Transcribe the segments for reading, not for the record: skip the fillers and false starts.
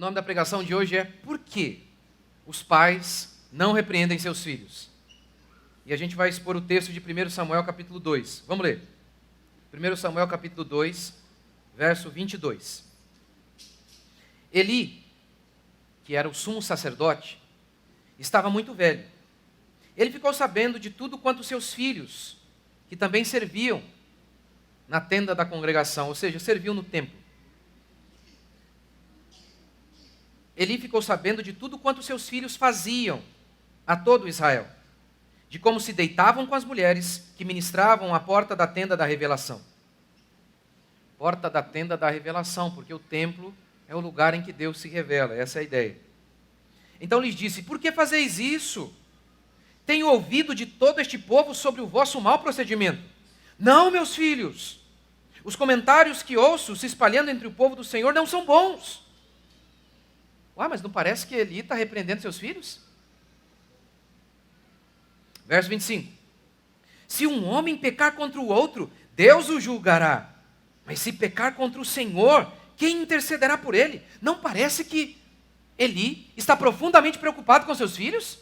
nome da pregação de hoje é Por que os pais não repreendem seus filhos? E a gente vai expor o texto de 1 Samuel capítulo 2. Vamos ler. 1 Samuel capítulo 2, verso 22. Eli, que era o sumo sacerdote, estava muito velho. Ele ficou sabendo de tudo quanto seus filhos, que também serviam na tenda da congregação, ou seja, serviam no templo. Eli ficou sabendo de tudo quanto seus filhos faziam a todo Israel, de como se deitavam com as mulheres que ministravam à porta da tenda da revelação. Porta da tenda da revelação, porque o templo é o lugar em que Deus se revela, essa é a ideia. Então lhes disse: por que fazeis isso? Tenho ouvido de todo este povo sobre o vosso mau procedimento. Não, meus filhos, os comentários que ouço se espalhando entre o povo do Senhor não são bons. Ué, mas não parece que Eli está repreendendo seus filhos? Verso 25. Se um homem pecar contra o outro, Deus o julgará. Mas se pecar contra o Senhor, quem intercederá por ele? Não parece que Eli está profundamente preocupado com seus filhos?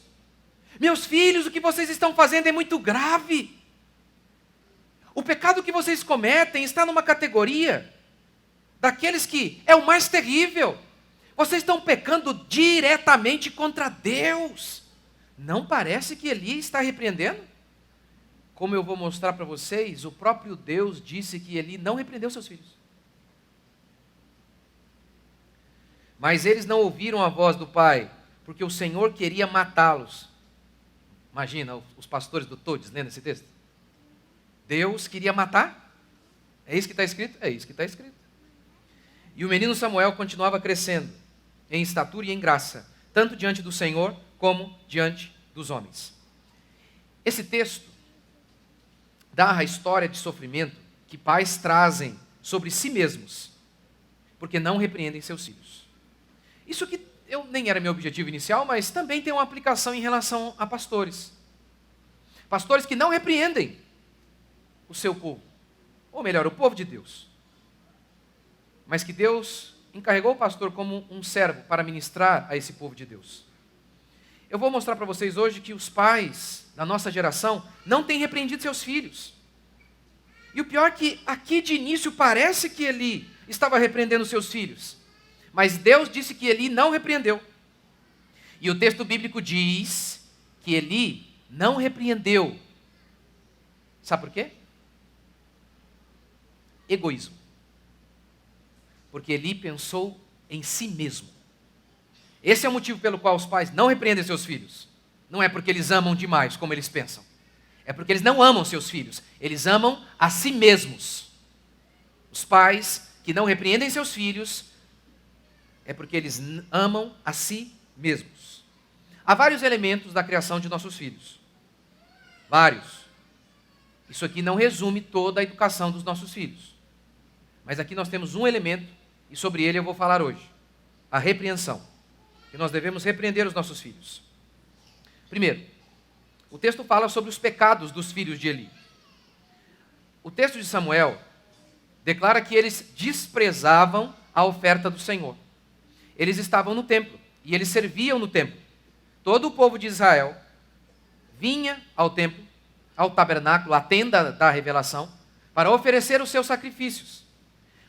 Meus filhos, o que vocês estão fazendo é muito grave. O pecado que vocês cometem está numa categoria daqueles que é o mais terrível. Vocês estão pecando diretamente contra Deus. Não parece que Eli está repreendendo? Como eu vou mostrar para vocês, o próprio Deus disse que Eli não repreendeu seus filhos. Mas eles não ouviram a voz do pai, porque o Senhor queria matá-los. Imagina os pastores do Todes lendo esse texto. Deus queria matar? É isso que está escrito? É isso que está escrito. E o menino Samuel continuava crescendo em estatura e em graça, tanto diante do Senhor como diante dos homens. Esse texto narra a história de sofrimento que pais trazem sobre si mesmos, porque não repreendem seus filhos. Isso que nem era meu objetivo inicial, mas também tem uma aplicação em relação a pastores. Pastores que não repreendem o seu povo, ou melhor, o povo de Deus. Mas que Deus encarregou o pastor como um servo para ministrar a esse povo de Deus. Eu vou mostrar para vocês hoje que os pais da nossa geração não têm repreendido seus filhos. E o pior é que aqui de início parece que Eli estava repreendendo seus filhos. Mas Deus disse que Eli não repreendeu. E o texto bíblico diz que Eli não repreendeu. Sabe por quê? Egoísmo. Porque Eli pensou em si mesmo. Esse é o motivo pelo qual os pais não repreendem seus filhos. Não é porque eles amam demais, como eles pensam. É porque eles não amam seus filhos. Eles amam a si mesmos. Os pais que não repreendem seus filhos é porque eles amam a si mesmos. Há vários elementos da criação de nossos filhos. Vários. Isso aqui não resume toda a educação dos nossos filhos. Mas aqui nós temos um elemento, e sobre ele eu vou falar hoje. A repreensão. Que nós devemos repreender os nossos filhos. Primeiro, o texto fala sobre os pecados dos filhos de Eli. O texto de Samuel declara que eles desprezavam a oferta do Senhor. Eles estavam no templo e eles serviam no templo. Todo o povo de Israel vinha ao templo, ao tabernáculo, à tenda da revelação, para oferecer os seus sacrifícios.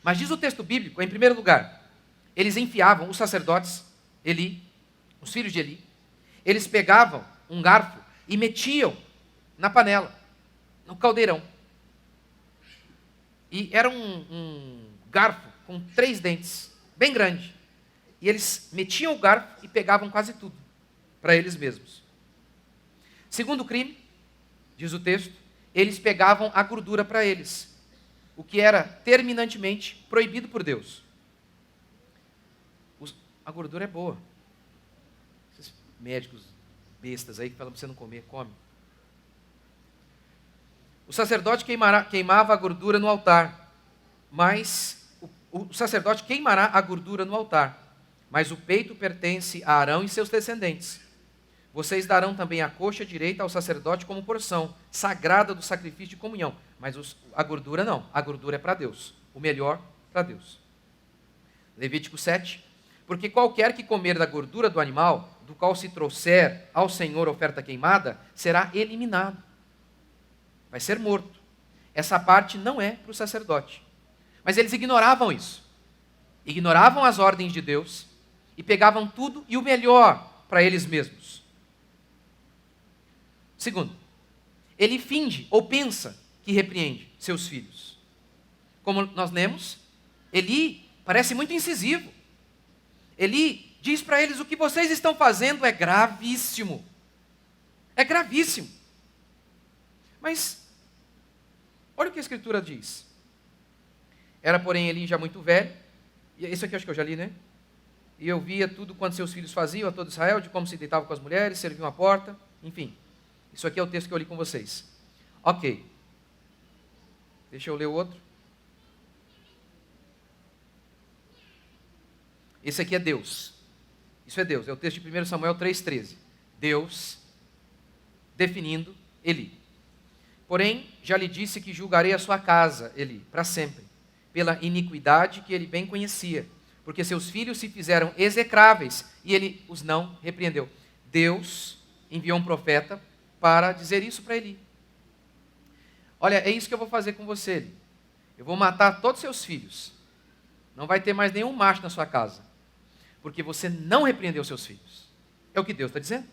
Mas diz o texto bíblico, em primeiro lugar, eles enfiavam, os sacerdotes, Eli, os filhos de Eli, eles pegavam um garfo e metiam na panela, no caldeirão. E era um garfo com 3 dentes, bem grande. E eles metiam o garfo e pegavam quase tudo, para eles mesmos. Segundo crime, diz o texto, eles pegavam a gordura para eles, o que era terminantemente proibido por Deus. A gordura é boa. Esses médicos bestas aí que falam para você não comer, come. O sacerdote queimava a gordura no altar, mas o sacerdote queimará a gordura no altar, mas o peito pertence a Arão e seus descendentes. Vocês darão também a coxa direita ao sacerdote como porção sagrada do sacrifício de comunhão. Mas a gordura não, a gordura é para Deus, o melhor para Deus. Levítico 7. Porque qualquer que comer da gordura do animal, do qual se trouxer ao Senhor oferta queimada, será eliminado. Vai ser morto. Essa parte não é para o sacerdote. Mas eles ignoravam isso. Ignoravam as ordens de Deus e pegavam tudo e o melhor para eles mesmos. Segundo, ele finge ou pensa que repreende seus filhos. Como nós lemos, Eli parece muito incisivo. Eli diz para eles: o que vocês estão fazendo é gravíssimo. É gravíssimo. Mas, olha o que a Escritura diz. Era, porém, Eli já muito velho. E isso aqui acho que eu já li, né? E eu via tudo quanto seus filhos faziam a todo Israel, de como se deitavam com as mulheres, serviam à porta, enfim. Isso aqui é o texto que eu li com vocês. Ok. Deixa eu ler o outro. Esse aqui é Deus. Isso é Deus. É o texto de 1 Samuel 3,13. Deus definindo Eli. Porém, já lhe disse que julgarei a sua casa, Eli, para sempre, pela iniquidade que ele bem conhecia, porque seus filhos se fizeram execráveis e ele os não repreendeu. Deus enviou um profeta para dizer isso para Eli. Olha, é isso que eu vou fazer com você, Eli. Eu vou matar todos os seus filhos. Não vai ter mais nenhum macho na sua casa, porque você não repreendeu seus filhos. É o que Deus está dizendo.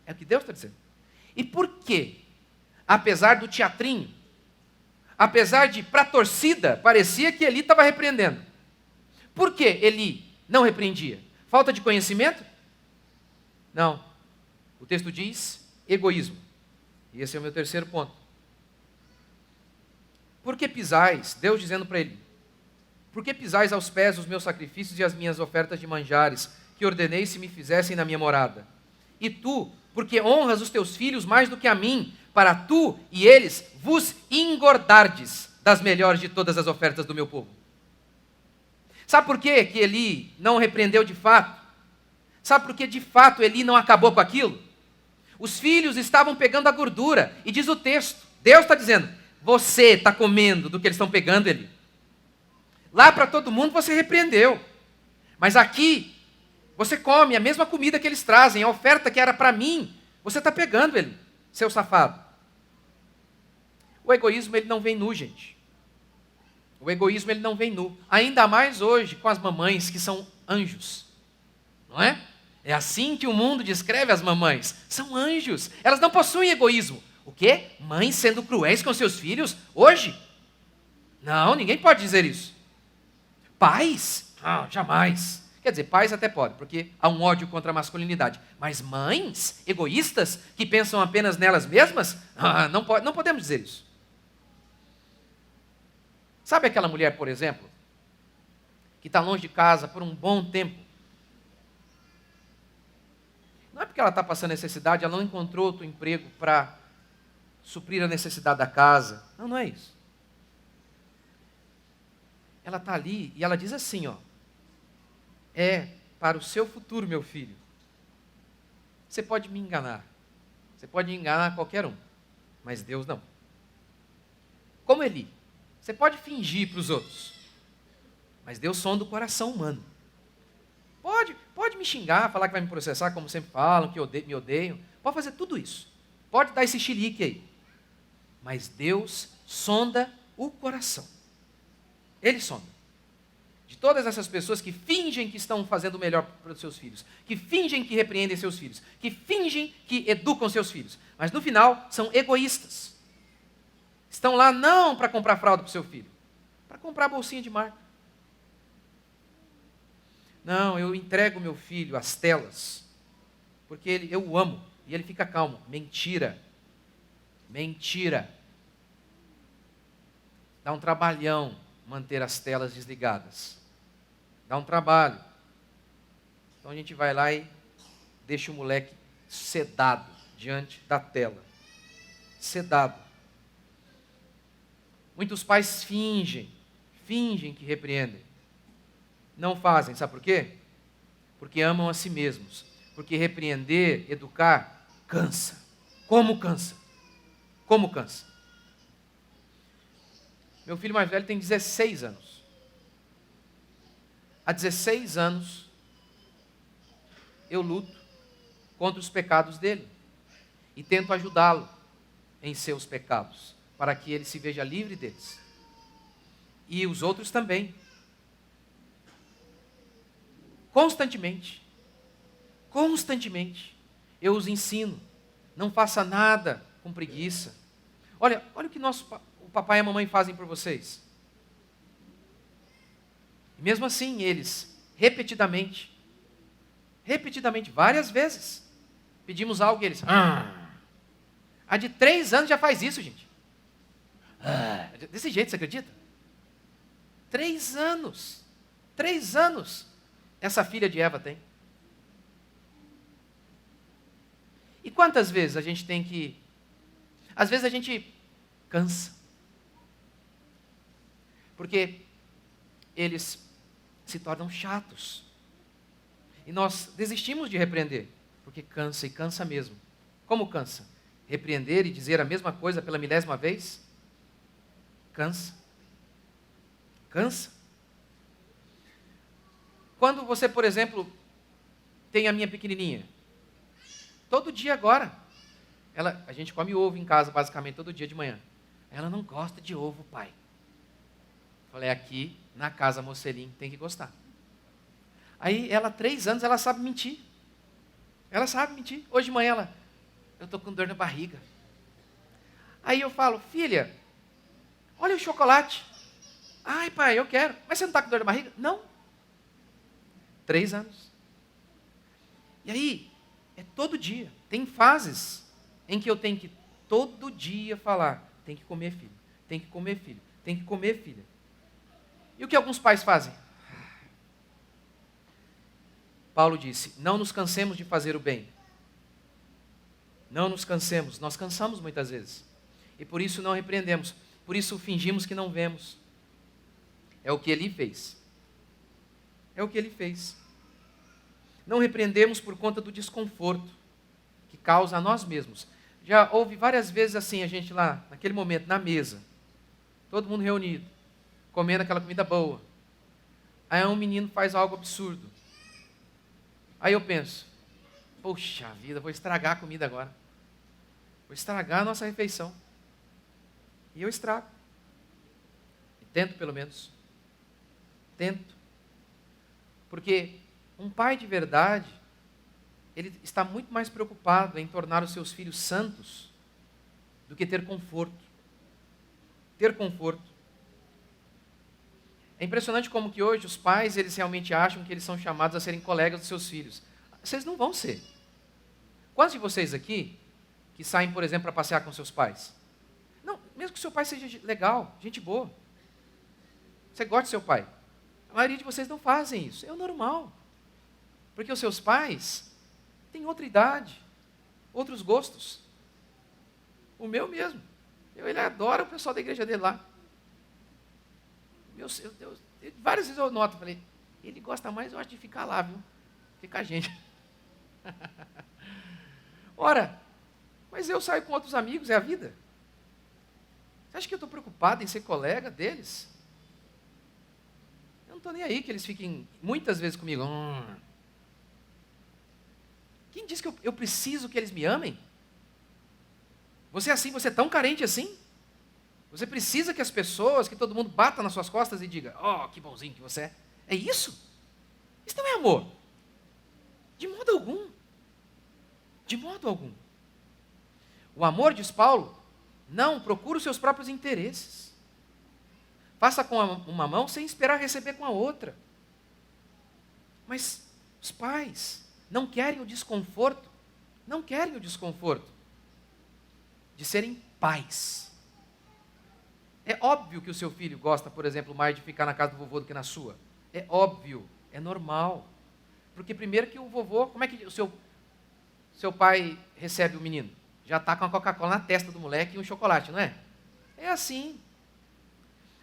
É o que Deus está dizendo. E por quê? Apesar do teatrinho, apesar de, para a torcida, parecia que Eli estava repreendendo. Por que Eli não repreendia? Falta de conhecimento? Não. O texto diz egoísmo. E esse é o meu terceiro ponto. Por que pisais, Deus dizendo para ele, por que pisais aos pés os meus sacrifícios e as minhas ofertas de manjares, que ordenei se me fizessem na minha morada? E tu, porque honras os teus filhos mais do que a mim, para tu e eles vos engordardes das melhores de todas as ofertas do meu povo. Sabe por quê que Eli não repreendeu de fato? Sabe por que de fato Eli não acabou com aquilo? Os filhos estavam pegando a gordura, e diz o texto, Deus está dizendo, você está comendo do que eles estão pegando, Eli. Lá para todo mundo você repreendeu, mas aqui você come a mesma comida que eles trazem, a oferta que era para mim, você está pegando, Eli, seu safado. O egoísmo ele não vem nu, gente. O egoísmo ele não vem nu. Ainda mais hoje com as mamães que são anjos. Não é? É assim que o mundo descreve as mamães. São anjos. Elas não possuem egoísmo. O quê? Mães sendo cruéis com seus filhos? Hoje? Não, ninguém pode dizer isso. Pais? Ah, jamais. Quer dizer, pais até podem, porque há um ódio contra a masculinidade. Mas mães egoístas, que pensam apenas nelas mesmas? Ah, não podemos dizer isso. Sabe aquela mulher, por exemplo, que está longe de casa por um bom tempo? Não é porque ela está passando necessidade, ela não encontrou outro emprego para suprir a necessidade da casa. Não, não é isso. Ela está ali e ela diz assim, ó, é para o seu futuro, meu filho. Você pode me enganar, você pode enganar qualquer um, mas Deus não. Como Eli, você pode fingir para os outros, mas Deus sonda o coração humano. Pode me xingar, falar que vai me processar, como sempre falam, que me odeiam. Pode fazer tudo isso. Pode dar esse chilique aí. Mas Deus sonda o coração. Ele sonda. De todas essas pessoas que fingem que estão fazendo o melhor para os seus filhos, que fingem que repreendem seus filhos, que fingem que educam seus filhos, mas no final são egoístas. Estão lá não para comprar fralda para o seu filho, para comprar bolsinha de marca. Não, eu entrego meu filho às telas, porque eu o amo, e ele fica calmo. Mentira. Mentira. Dá um trabalhão manter as telas desligadas. Dá um trabalho. Então a gente vai lá e deixa o moleque sedado diante da tela. Sedado. Muitos pais fingem que repreendem. Não fazem, sabe por quê? Porque amam a si mesmos. Porque repreender, educar, cansa. Como cansa? Como cansa? Meu filho mais velho tem 16 anos. há 16 anos, eu luto contra os pecados dele e tento ajudá-lo em seus pecados, para que ele se veja livre deles. E os outros também. Constantemente, eu os ensino. Não faça nada com preguiça. Olha o que o papai e a mamãe fazem por vocês. E mesmo assim, eles, repetidamente, várias vezes, pedimos algo e eles... Há de 3 anos já faz isso, gente. Desse jeito, você acredita? 3 anos. 3 anos essa filha de Eva tem. E quantas vezes a gente tem que... Às vezes a gente cansa. Porque eles se tornam chatos. E nós desistimos de repreender. Porque cansa, e cansa mesmo. Como cansa? Repreender e dizer a mesma coisa pela 1000ª vez? Cansa. Cansa. Quando você, por exemplo, tem a minha pequenininha, todo dia agora, a gente come ovo em casa basicamente todo dia de manhã. Ela não gosta de ovo, pai. Falei, aqui na casa Mocelim tem que gostar. Aí ela, 3 anos, ela sabe mentir. Ela sabe mentir. Hoje de manhã eu estou com dor na barriga. Aí eu falo, filha, olha o chocolate. Ai, pai, eu quero. Mas você não está com dor na barriga? Não. 3 anos. E aí, é todo dia. Tem fases em que eu tenho que todo dia falar, tem que comer, filho. Tem que comer, filho. Tem que comer, filha. E o que alguns pais fazem? Paulo disse, não nos cansemos de fazer o bem. Não nos cansemos. Nós cansamos muitas vezes. E por isso não repreendemos. Por isso fingimos que não vemos. É o que ele fez. É o que ele fez. Não repreendemos por conta do desconforto que causa a nós mesmos. Já houve várias vezes assim, a gente lá, naquele momento, na mesa, todo mundo reunido, comendo aquela comida boa. Aí um menino faz algo absurdo. Aí eu penso, poxa vida, vou estragar a comida agora. Vou estragar a nossa refeição. E eu estrago. E tento pelo menos. Tento. Porque um pai de verdade, ele está muito mais preocupado em tornar os seus filhos santos do que ter conforto. Ter conforto. É impressionante como que hoje os pais, eles realmente acham que eles são chamados a serem colegas dos seus filhos. Vocês não vão ser. Quantos de vocês aqui, que saem, por exemplo, para passear com seus pais? Não, mesmo que o seu pai seja legal, gente boa. Você gosta do seu pai. A maioria de vocês não fazem isso. É o normal. Porque os seus pais têm outra idade, outros gostos. O meu mesmo. Ele adora o pessoal da igreja dele lá. Várias vezes eu noto, falei, ele gosta mais, eu acho, de ficar lá, viu? Fica a gente. Ora, mas eu saio com outros amigos, é a vida. Você acha que eu estou preocupado em ser colega deles? Eu não estou nem aí que eles fiquem muitas vezes comigo. Quem disse que eu preciso que eles me amem? Você é assim, você é tão carente assim? Você precisa que as pessoas, que todo mundo bata nas suas costas e diga, que bonzinho que você é. É isso? Isso não é amor. De modo algum. De modo algum. O amor, diz Paulo, não procura os seus próprios interesses. Faça com uma mão sem esperar receber com a outra. Mas os pais não querem o desconforto de serem pais. É óbvio que o seu filho gosta, por exemplo, mais de ficar na casa do vovô do que na sua. É óbvio, é normal. Porque primeiro que o vovô, como é que o seu pai recebe o menino? Já está com a Coca-Cola na testa do moleque e um chocolate, não é? É assim.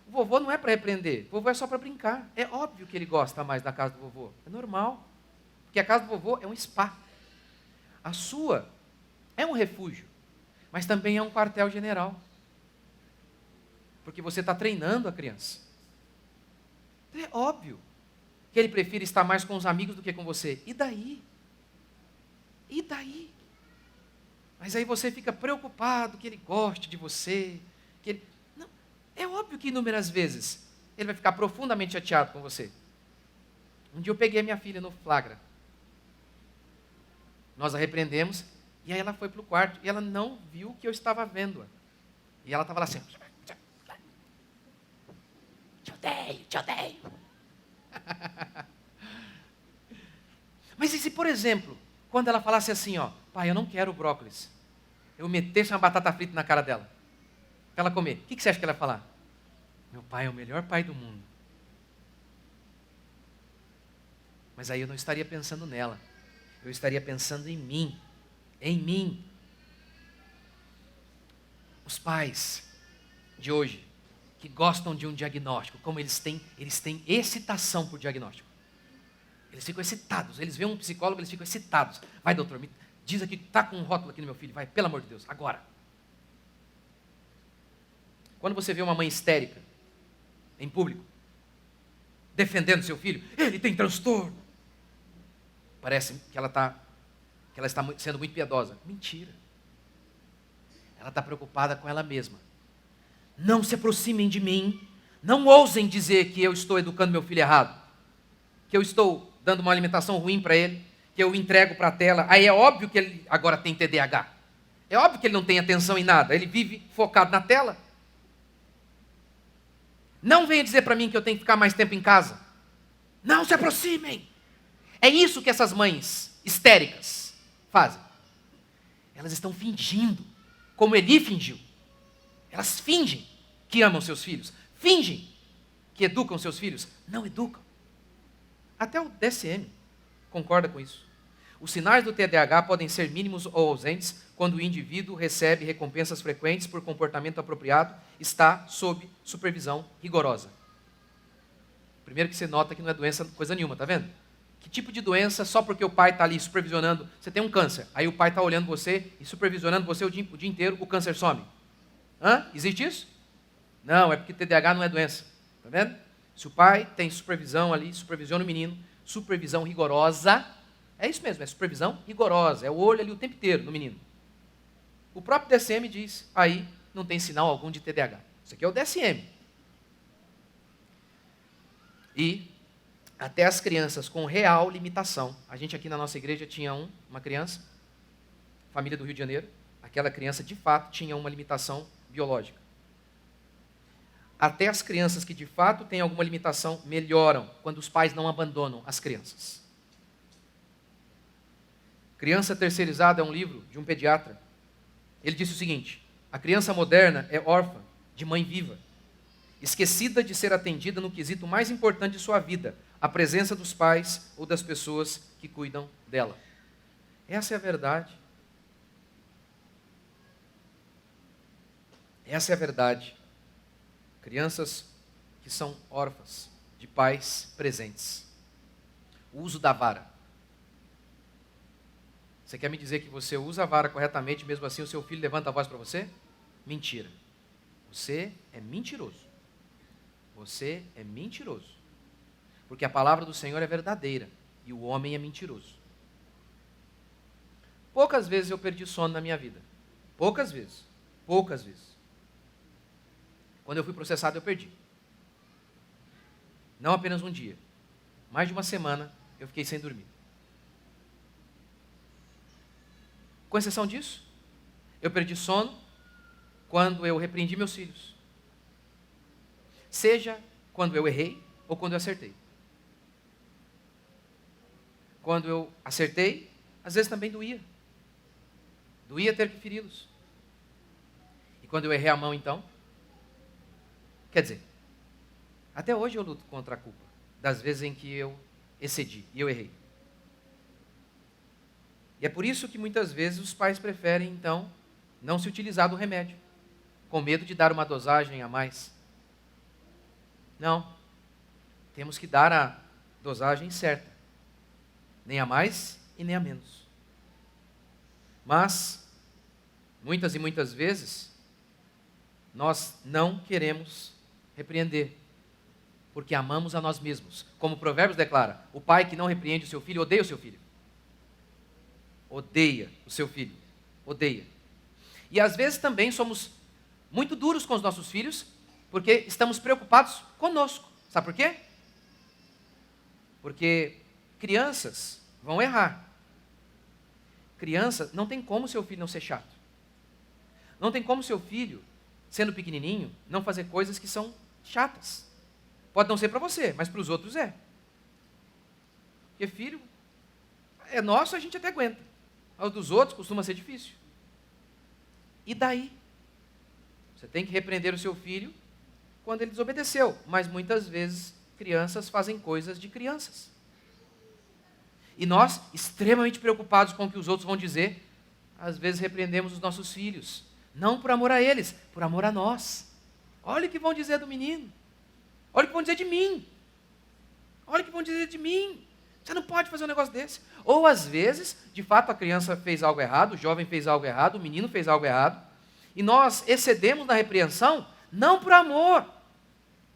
O vovô não é para repreender, o vovô é só para brincar. É óbvio que ele gosta mais da casa do vovô. É normal. Porque a casa do vovô é um spa. A sua é um refúgio, mas também é um quartel-general. Porque você está treinando a criança. É óbvio. que ele prefira estar mais com os amigos do que com você. E daí? E daí? Mas aí você fica preocupado que ele goste de você. Que ele... Não, é óbvio que inúmeras vezes ele vai ficar profundamente chateado com você. Um dia eu peguei a minha filha no flagra. Nós a repreendemos e aí ela foi para o quarto e ela não viu que eu estava vendo-a. E ela estava lá assim, te odeio, te odeio. Mas e se, por exemplo, quando ela falasse assim, ó, pai, eu não quero brócolis. Eu metesse uma batata frita na cara dela, para ela comer. O que você acha que ela ia falar? Meu pai é o melhor pai do mundo. Mas aí eu não estaria pensando nela. Eu estaria pensando em mim. Em mim. Os pais de hoje, que gostam de um diagnóstico, como eles têm excitação por diagnóstico. Eles ficam excitados. Eles veem um psicólogo, eles ficam excitados. Vai, doutor, me diz aqui, está com um rótulo aqui no meu filho. Vai, pelo amor de Deus, agora. Quando você vê uma mãe histérica, em público, defendendo seu filho, ele tem transtorno. Parece que ela está sendo muito piedosa. Mentira. Ela está preocupada com ela mesma. Não se aproximem de mim. Não ousem dizer que eu estou educando meu filho errado. Que eu estou dando uma alimentação ruim para ele. Que eu entrego para a tela. Aí é óbvio que ele agora tem TDAH. É óbvio que ele não tem atenção em nada. Ele vive focado na tela. Não venha dizer para mim que eu tenho que ficar mais tempo em casa. Não se aproximem. É isso que essas mães histéricas fazem. Elas estão fingindo, como Eli fingiu. Elas fingem que amam seus filhos. Fingem que educam seus filhos. Não educam. Até o DSM concorda com isso. Os sinais do TDAH podem ser mínimos ou ausentes quando o indivíduo recebe recompensas frequentes por comportamento apropriado, está sob supervisão rigorosa. Primeiro que você nota que não é doença coisa nenhuma, tá vendo? Que tipo de doença só porque o pai está ali supervisionando? Você tem um câncer, aí o pai está olhando você e supervisionando você o dia inteiro, o câncer some. Hã? Existe isso? Não, é porque TDAH não é doença. Tá vendo? Se o pai tem supervisão ali, supervisiona o menino, supervisão rigorosa, é isso mesmo, é supervisão rigorosa, é o olho ali o tempo inteiro no menino. O próprio DSM diz, aí não tem sinal algum de TDAH. Isso aqui é o DSM. E até as crianças com real limitação. A gente aqui na nossa igreja tinha uma criança, família do Rio de Janeiro, aquela criança de fato tinha uma limitação biológica. Até as crianças que de fato têm alguma limitação melhoram quando os pais não abandonam as crianças. Criança Terceirizada é um livro de um pediatra. Ele disse o seguinte: a criança moderna é órfã de mãe viva, esquecida de ser atendida no quesito mais importante de sua vida, a presença dos pais ou das pessoas que cuidam dela. Essa é a verdade. Essa é a verdade. Crianças que são órfãs de pais presentes. O uso da vara. Você quer me dizer que você usa a vara corretamente, mesmo assim o seu filho levanta a voz para você? Mentira. Você é mentiroso. Você é mentiroso. Porque a palavra do Senhor é verdadeira e o homem é mentiroso. Poucas vezes eu perdi sono na minha vida. Poucas vezes. Poucas vezes. Quando eu fui processado, eu perdi. Não apenas um dia. Mais de uma semana eu fiquei sem dormir. Com exceção disso, eu perdi sono quando eu repreendi meus filhos. Seja quando eu errei ou quando eu acertei. Quando eu acertei, às vezes também doía. Doía ter que feri-los. E quando eu errei a mão, então? Quer dizer, até hoje eu luto contra a culpa das vezes em que eu excedi e eu errei. E é por isso que muitas vezes os pais preferem, então, não se utilizar do remédio, com medo de dar uma dosagem a mais. Não. Temos que dar a dosagem certa. Nem a mais e nem a menos. Mas, muitas e muitas vezes, nós não queremos repreender. porque amamos a nós mesmos. Como Provérbios declara, o pai que não repreende o seu filho odeia o seu filho. Odeia o seu filho. Odeia. E às vezes também somos muito duros com os nossos filhos, porque estamos preocupados conosco. Sabe por quê? Porque crianças vão errar. Criança, não tem como seu filho não ser chato. Não tem como seu filho, sendo pequenininho, não fazer coisas que são chatas. Pode não ser para você, mas para os outros é. Porque filho é nosso, a gente até aguenta. Aos dos outros costuma ser difícil. E daí? Você tem que repreender o seu filho quando ele desobedeceu. Mas muitas vezes crianças fazem coisas de crianças. E nós, extremamente preocupados com o que os outros vão dizer, às vezes repreendemos os nossos filhos. Não por amor a eles, por amor a nós. Olha o que vão dizer do menino. Olha o que vão dizer de mim. Olha o que vão dizer de mim. Você não pode fazer um negócio desse. Ou às vezes, de fato, a criança fez algo errado, o jovem fez algo errado, o menino fez algo errado. E nós excedemos na repreensão, não por amor.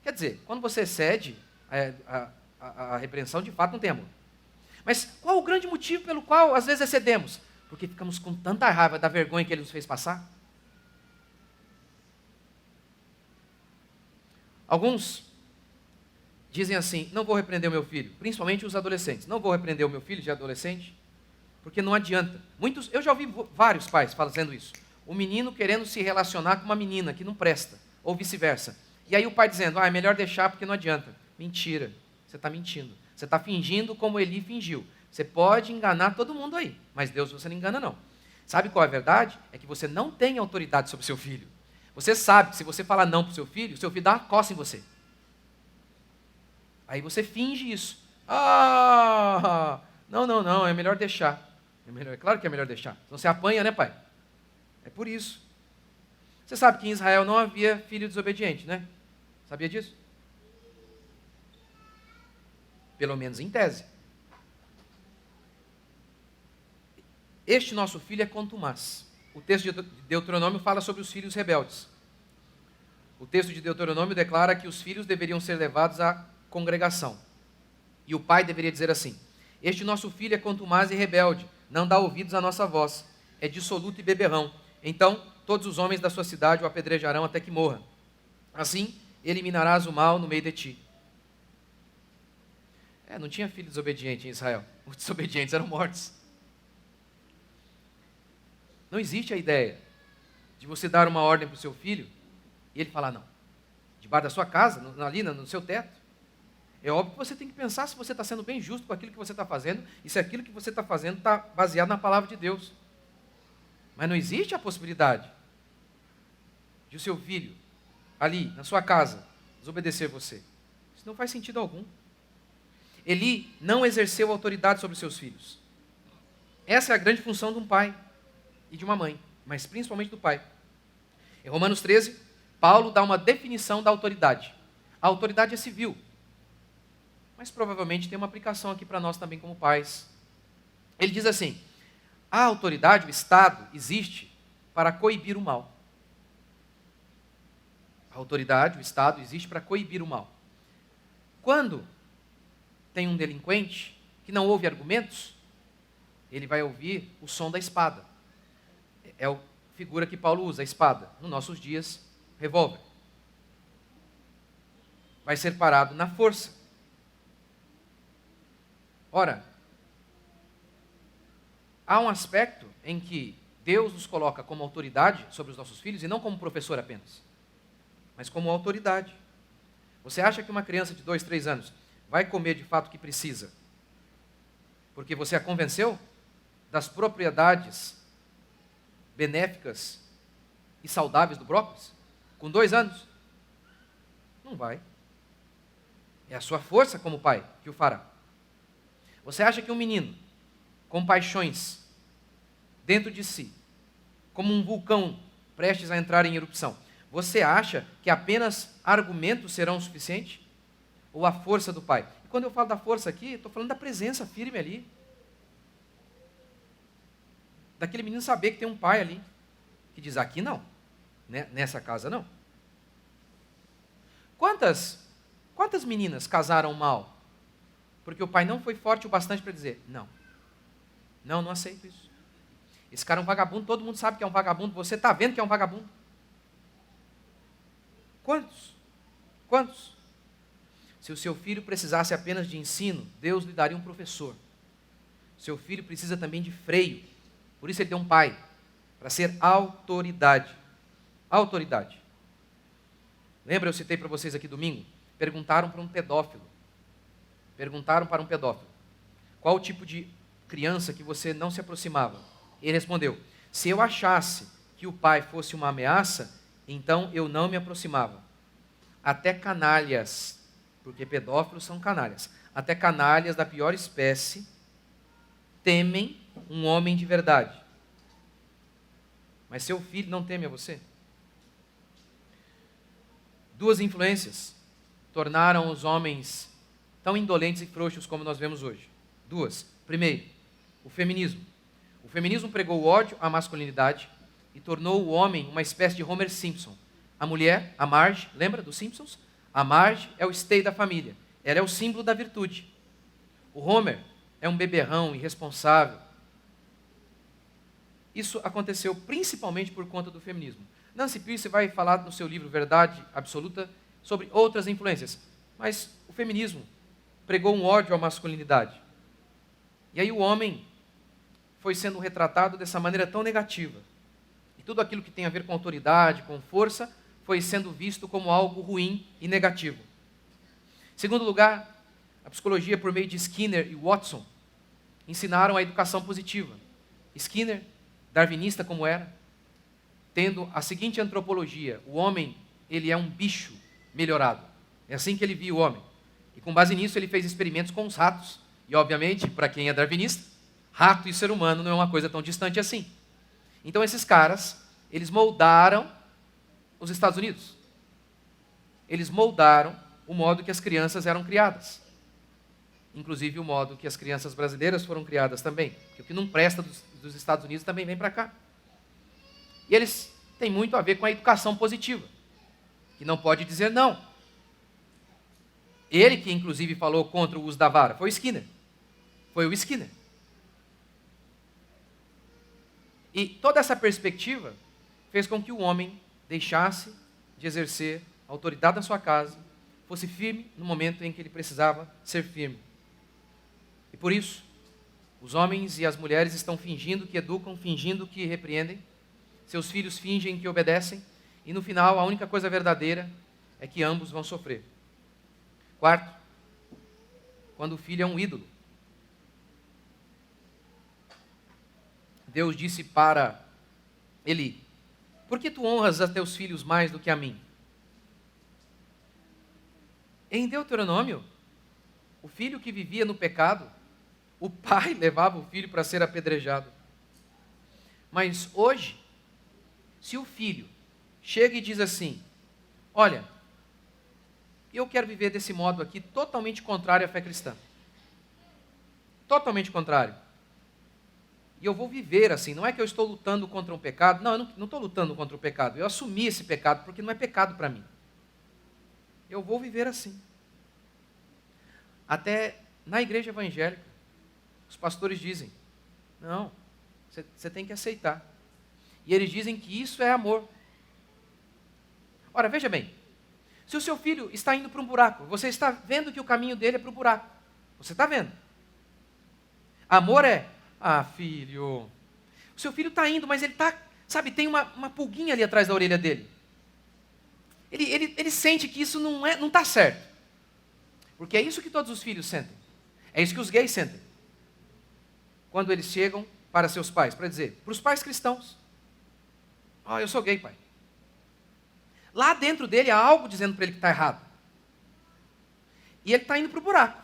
Quer dizer, quando você excede a repreensão, de fato não tem amor. Mas qual o grande motivo pelo qual às vezes excedemos? Porque ficamos com tanta raiva da vergonha que ele nos fez passar. Alguns dizem assim, não vou repreender o meu filho, principalmente os adolescentes. Não vou repreender o meu filho de adolescente, porque não adianta. Eu já ouvi vários pais fazendo isso. O menino querendo se relacionar com uma menina que não presta, ou vice-versa. E aí o pai dizendo, é melhor deixar porque não adianta. Mentira, você está mentindo. Você está fingindo como Eli fingiu. Você pode enganar todo mundo aí, mas Deus você não engana não. Sabe qual é a verdade? É que você não tem autoridade sobre seu filho. Você sabe que se você falar não para o seu filho dá uma coça em você. Aí você finge isso. Não, é melhor deixar. É claro que é melhor deixar. Senão você apanha, né, pai? É por isso. Você sabe que em Israel não havia filho desobediente, né? Sabia disso? Pelo menos em tese. Este nosso filho é contumaz. O texto de Deuteronômio fala sobre os filhos rebeldes. O texto de Deuteronômio declara que os filhos deveriam ser levados à congregação. E o pai deveria dizer assim, este nosso filho é contumaz e rebelde, não dá ouvidos à nossa voz, é dissoluto e beberrão. Então, todos os homens da sua cidade o apedrejarão até que morra. Assim, eliminarás o mal no meio de ti. Não tinha filho desobediente em Israel. Os desobedientes eram mortos. Não existe a ideia de você dar uma ordem para o seu filho e ele falar não. Debaixo da sua casa, ali no seu teto. É óbvio que você tem que pensar se você está sendo bem justo com aquilo que você está fazendo e se aquilo que você está fazendo está baseado na palavra de Deus. Mas não existe a possibilidade de o seu filho, ali, na sua casa, desobedecer você. Isso não faz sentido algum. Eli não exerceu autoridade sobre os seus filhos. Essa é a grande função de um pai e de uma mãe, mas principalmente do pai. Em Romanos 13, Paulo dá uma definição da autoridade. A autoridade é civil, mas provavelmente tem uma aplicação aqui para nós também como pais. Ele diz assim, a autoridade, o Estado, existe para coibir o mal. A autoridade, o Estado, existe para coibir o mal. Quando tem um delinquente que não ouve argumentos, ele vai ouvir o som da espada. É a figura que Paulo usa, a espada. Nos nossos dias, revólver. Vai ser parado na força. Ora, há um aspecto em que Deus nos coloca como autoridade sobre os nossos filhos e não como professor apenas, mas como autoridade. Você acha que uma criança de 2, 3 anos vai comer de fato o que precisa, porque você a convenceu das propriedades benéficas e saudáveis do brócolis? Com 2 anos? Não vai. É a sua força como pai que o fará. Você acha que um menino com paixões dentro de si, como um vulcão prestes a entrar em erupção, você acha que apenas argumentos serão suficientes? Ou a força do pai? E quando eu falo da força aqui, estou falando da presença firme ali. Daquele menino saber que tem um pai ali, que diz, aqui não, né? Nessa casa não. Quantas Quantas meninas casaram mal? Porque o pai não foi forte o bastante para dizer, não. Não aceito isso. Esse cara é um vagabundo, todo mundo sabe que é um vagabundo, você está vendo que é um vagabundo. Quantos? Se o seu filho precisasse apenas de ensino, Deus lhe daria um professor. Seu filho precisa também de freio. Por isso ele tem um pai, para ser autoridade. Autoridade. Lembra, eu citei para vocês aqui domingo? Perguntaram para um pedófilo. Qual o tipo de criança que você não se aproximava? Ele respondeu, se eu achasse que o pai fosse uma ameaça, então eu não me aproximava. Até canalhas, porque pedófilos são canalhas, até canalhas da pior espécie temem um homem de verdade. Mas seu filho não teme a você? Duas influências tornaram os homens tão indolentes e frouxos como nós vemos hoje. Duas. Primeiro, o feminismo. O feminismo pregou o ódio à masculinidade e tornou o homem uma espécie de Homer Simpson. A mulher, a Marge, lembra dos Simpsons? A Marge é o esteio da família. Ela é o símbolo da virtude. O Homer é um beberrão irresponsável. Isso aconteceu principalmente por conta do feminismo. Nancy Pierce vai falar no seu livro Verdade Absoluta sobre outras influências. Mas o feminismo pregou um ódio à masculinidade. E aí o homem foi sendo retratado dessa maneira tão negativa. E tudo aquilo que tem a ver com autoridade, com força, foi sendo visto como algo ruim e negativo. Em segundo lugar, a psicologia por meio de Skinner e Watson ensinaram a educação positiva. Skinner, darwinista como era, tendo a seguinte antropologia: o homem, ele é um bicho melhorado. É assim que ele via o homem. E com base nisso ele fez experimentos com os ratos. E obviamente, para quem é darwinista, rato e ser humano não é uma coisa tão distante assim. Então esses caras, eles moldaram os Estados Unidos. Eles moldaram o modo que as crianças eram criadas. Inclusive o modo que as crianças brasileiras foram criadas também. Porque o que não presta dos Estados Unidos também vem para cá. E eles têm muito a ver com a educação positiva, que não pode dizer não. Ele que inclusive falou contra o uso da vara foi o Skinner. Foi o Skinner. E toda essa perspectiva fez com que o homem deixasse de exercer a autoridade da sua casa, fosse firme no momento em que ele precisava ser firme. E por isso, os homens e as mulheres estão fingindo que educam, fingindo que repreendem, seus filhos fingem que obedecem, e no final a única coisa verdadeira é que ambos vão sofrer. Quarto, quando o filho é um ídolo. Deus disse para Eli: por que tu honras a teus filhos mais do que a mim? Em Deuteronômio, o filho que vivia no pecado, o pai levava o filho para ser apedrejado. Mas hoje, se o filho chega e diz assim: olha, eu quero viver desse modo aqui totalmente contrário à fé cristã. Totalmente contrário. E eu vou viver assim, não é que eu estou lutando contra um pecado, não, eu não estou lutando contra o pecado, eu assumi esse pecado porque não é pecado para mim. Eu vou viver assim. Até na igreja evangélica, os pastores dizem: não, você tem que aceitar. E eles dizem que isso é amor. Ora, veja bem, se o seu filho está indo para um buraco, você está vendo que o caminho dele é para o buraco. Você está vendo. Amor é: filho, o seu filho está indo, mas ele está, sabe, tem uma pulguinha ali atrás da orelha dele. Ele sente que isso não está certo. Porque é isso que todos os filhos sentem. É isso que os gays sentem. Quando eles chegam para seus pais, para dizer, para os pais cristãos: eu sou gay, pai. Lá dentro dele há algo dizendo para ele que está errado. E ele está indo para o buraco.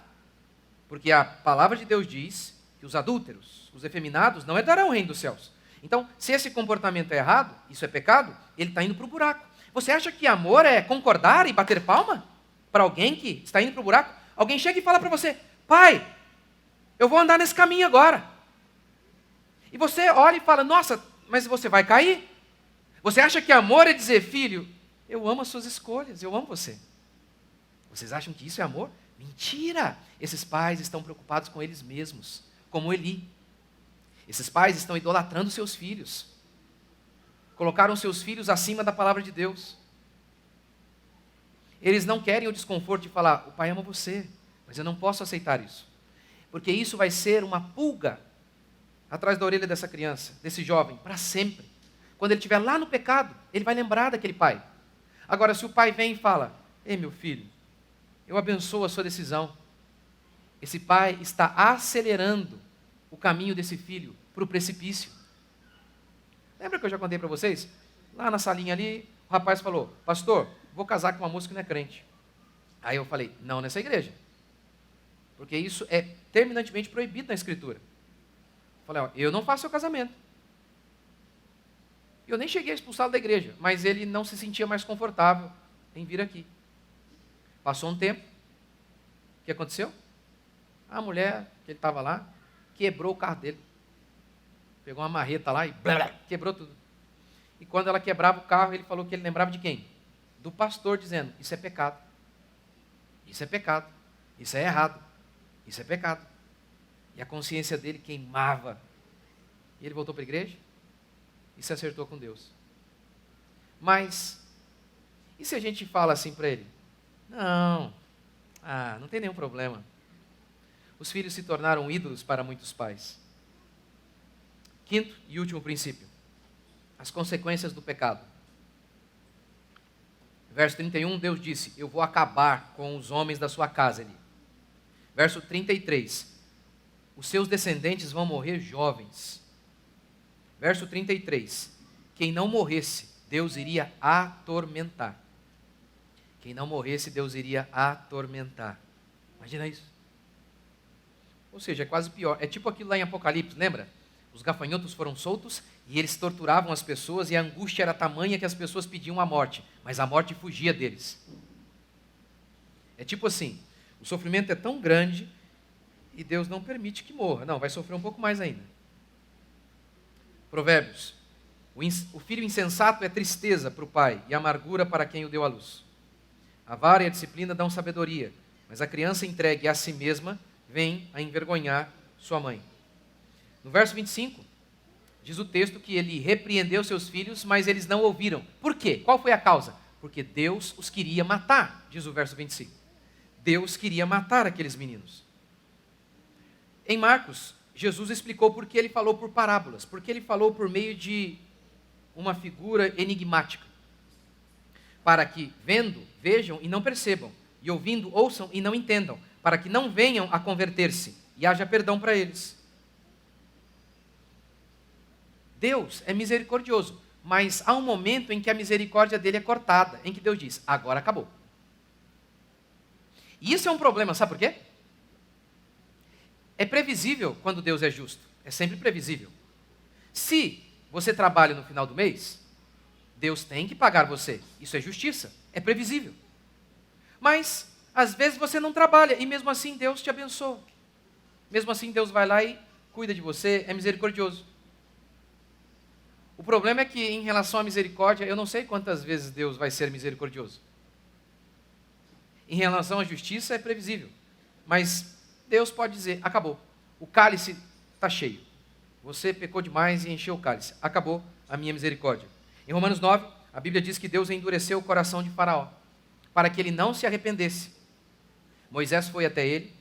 Porque a palavra de Deus diz que os adúlteros, os efeminados, não herdarão o reino dos céus. Então, se esse comportamento é errado, isso é pecado, ele está indo para o buraco. Você acha que amor é concordar e bater palma para alguém que está indo para o buraco? Alguém chega e fala para você: pai, eu vou andar nesse caminho agora. E você olha e fala: nossa, mas você vai cair? Você acha que amor é dizer: filho, eu amo as suas escolhas, eu amo você. Vocês acham que isso é amor? Mentira! Esses pais estão preocupados com eles mesmos, como Eli. Esses pais estão idolatrando seus filhos. Colocaram seus filhos acima da palavra de Deus. Eles não querem o desconforto de falar, o pai ama você, mas eu não posso aceitar isso. Porque isso vai ser uma pulga atrás da orelha dessa criança, desse jovem, para sempre. Quando ele estiver lá no pecado, ele vai lembrar daquele pai. Agora, se o pai vem e fala, ei meu filho, eu abençoo a sua decisão. Esse pai está acelerando o caminho desse filho para o precipício. Lembra que eu já contei para vocês? Lá na salinha ali, o rapaz falou, pastor, vou casar com uma moça que não é crente. Aí eu falei, não nessa igreja. Porque isso é terminantemente proibido na Escritura. Eu falei, ó, eu não faço seu casamento. Eu nem cheguei a expulsá-lo da igreja, mas ele não se sentia mais confortável em vir aqui. Passou um tempo. O que aconteceu? A mulher que ele estava lá quebrou o carro dele. Pegou uma marreta lá e quebrou tudo. E quando ela quebrava o carro, ele falou que ele lembrava de quem? Do pastor dizendo, isso é pecado. Isso é pecado. Isso é errado. Isso é pecado. E a consciência dele queimava. E ele voltou para a igreja e se acertou com Deus. Mas, e se a gente fala assim para ele? Não tem nenhum problema. Os filhos se tornaram ídolos para muitos pais. Quinto e último princípio. As consequências do pecado. Verso 31, Deus disse, eu vou acabar com os homens da sua casa, Eli. Verso 33, os seus descendentes vão morrer jovens. Verso 33, quem não morresse, Deus iria atormentar. Quem não morresse, Deus iria atormentar. Imagina isso. Ou seja, é quase pior. É tipo aquilo lá em Apocalipse, lembra? Os gafanhotos foram soltos e eles torturavam as pessoas e a angústia era tamanha que as pessoas pediam a morte, mas a morte fugia deles. É tipo assim, o sofrimento é tão grande e Deus não permite que morra. Não, vai sofrer um pouco mais ainda. Provérbios, o filho insensato é tristeza para o pai e amargura para quem o deu à luz. A vara e a disciplina dão sabedoria, mas a criança entregue a si mesma vem a envergonhar sua mãe. No verso 25, diz o texto que ele repreendeu seus filhos, mas eles não ouviram. Por quê? Qual foi a causa? Porque Deus os queria matar, diz o verso 25. Deus queria matar aqueles meninos. Em Marcos, Jesus explicou por que ele falou por parábolas, porque ele falou por meio de uma figura enigmática. Para que, vendo, vejam e não percebam, e ouvindo, ouçam e não entendam, para que não venham a converter-se e haja perdão para eles. Deus é misericordioso, mas há um momento em que a misericórdia dele é cortada, em que Deus diz, agora acabou. E isso é um problema, sabe por quê? É previsível quando Deus é justo, é sempre previsível. Se você trabalha no final do mês, Deus tem que pagar você, isso é justiça, é previsível. Mas, às vezes você não trabalha e mesmo assim Deus te abençoa. Mesmo assim Deus vai lá e cuida de você, é misericordioso. O problema é que, em relação à misericórdia, eu não sei quantas vezes Deus vai ser misericordioso. Em relação à justiça, é previsível. Mas Deus pode dizer, acabou. O cálice está cheio. Você pecou demais e encheu o cálice. Acabou a minha misericórdia. Em Romanos 9, a Bíblia diz que Deus endureceu o coração de Faraó, para que ele não se arrependesse. Moisés foi até ele,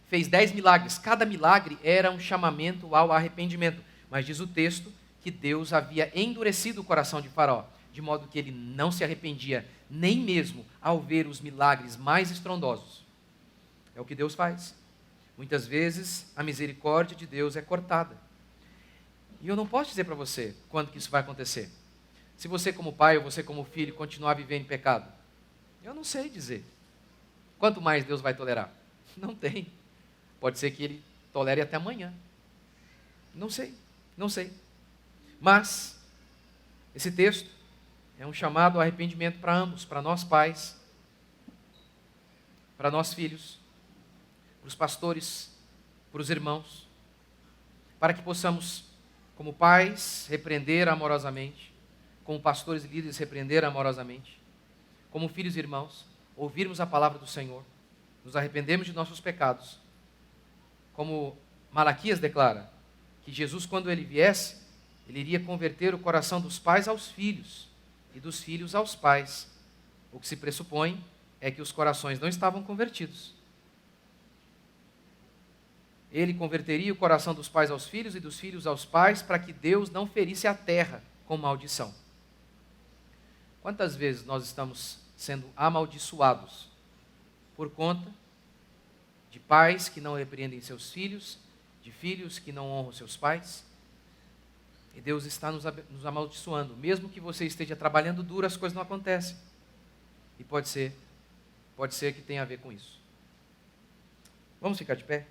fez 10 milagres. Cada milagre era um chamamento ao arrependimento. Mas diz o texto que Deus havia endurecido o coração de Faraó, de modo que ele não se arrependia, nem mesmo ao ver os milagres mais estrondosos. É o que Deus faz. Muitas vezes a misericórdia de Deus é cortada. E eu não posso dizer para você quando que isso vai acontecer. Se você como pai ou você como filho continuar vivendo em pecado, eu não sei dizer. Quanto mais Deus vai tolerar? Não tem. Pode ser que ele tolere até amanhã. Não sei. Mas, esse texto é um chamado ao arrependimento para ambos, para nós pais, para nós filhos, para os pastores, para os irmãos, para que possamos, como pais, repreender amorosamente, como pastores e líderes, repreender amorosamente, como filhos e irmãos, ouvirmos a palavra do Senhor, nos arrependemos de nossos pecados, como Malaquias declara, que Jesus, quando ele viesse, ele iria converter o coração dos pais aos filhos e dos filhos aos pais. O que se pressupõe é que os corações não estavam convertidos. Ele converteria o coração dos pais aos filhos e dos filhos aos pais para que Deus não ferisse a terra com maldição. Quantas vezes nós estamos sendo amaldiçoados por conta de pais que não repreendem seus filhos, de filhos que não honram seus pais? E Deus está nos amaldiçoando. Mesmo que você esteja trabalhando duro, as coisas não acontecem. E pode ser que tenha a ver com isso. Vamos ficar de pé?